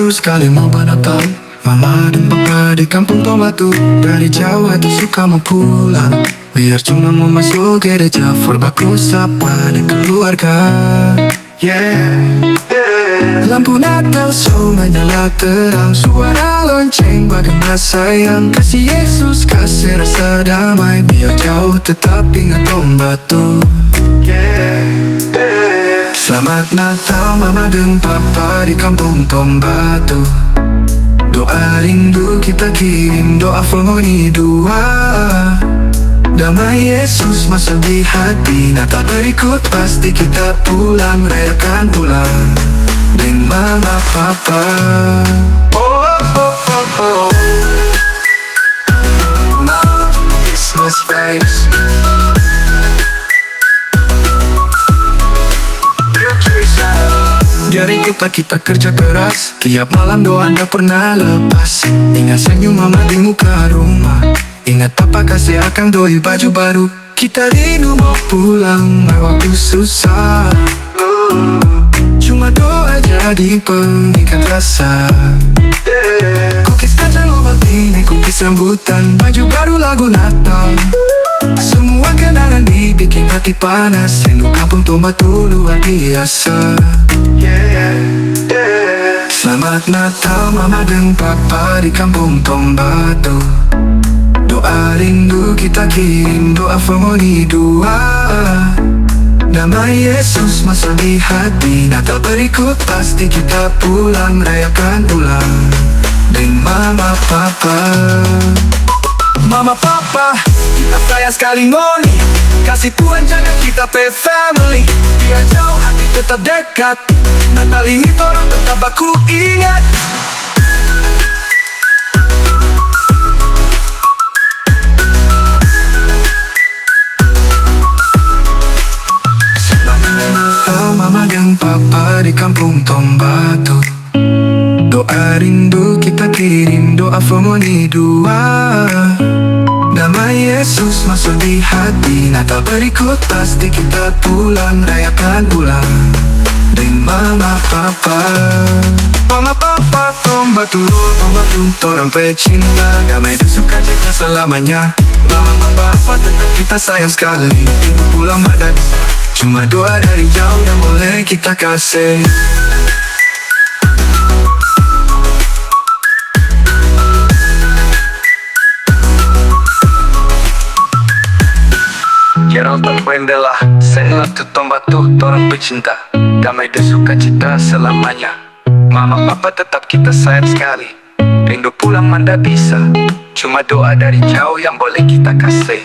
Baru sekali mau Natal, Mama dan Papa di kampung Tombatu. Dari jauh hati suka mau pulang, biar cuma mau masuk gereja. Forbaku sapa dan keluarga. Lampu Natal so menyala terang, suara lonceng bagaimana sayang. Kasih Yesus, kasih rasa damai, biar jauh tetap ingat Tombatu. Selamat Natal Mama dan Papa di kampung Tombatu. Doa rindu kita kirim, doa formoni dua. Damai Yesus masuk di hati. Natal berikut pasti kita pulang, rayakan ulang dengan Mama Papa. Oh oh oh oh, Mama Christmas vibes. Dari kita kerja keras, tiap malam doa nggak pernah lepas. Ingat senyum Mama di muka rumah, ingat Papa kasih akang doi baju baru. Kita rindu mau pulang, waktu susah. Cuma doa jadi pengikat rasa. Cookies kacang Ovaltine, cookies rambutan, baju baru lagu Natal. Semua kenangan dibikin hati panas, rindu kampung Tombatu luar biasa. Selamat Natal Mama dan Papa di kampung Tombatu. Doa rindu kita kirim, doa formoni dua. Damai Yesus masuk di hati. Natal berikut pasti kita pulang, rayakan ulang dengan Mama Papa. Mama Papa, kita sayang sekali ngoni. Kasih Tuhan jaga kita pe family, biar jauh hati tetap dekat. Natal ini torang tetap aku ingat. Selamat Natal Mama dan Papa di kampung Tombatu. Doa rindu kita kirim, doa formoni dua. Damai Yesus masuk di hati. Natal berikut pasti kita pulang, rayakan ulang dengan Mama Papa. Mama Papa Tombatu, Tombatu torang pecinta. Damai dan sukacita selamanya. Mama Papa tetap kita sayang sekali. Rindu pulang badan, cuma doa dari jauh yang boleh kita kasih. Gerald Wendela, selamat Tombatu, torang pecinta. Damai dan sukacita selamanya. Mama Papa tetap kita sayang sekali. Rindu pulang manda bisa, cuma doa dari jauh yang boleh kita kasih.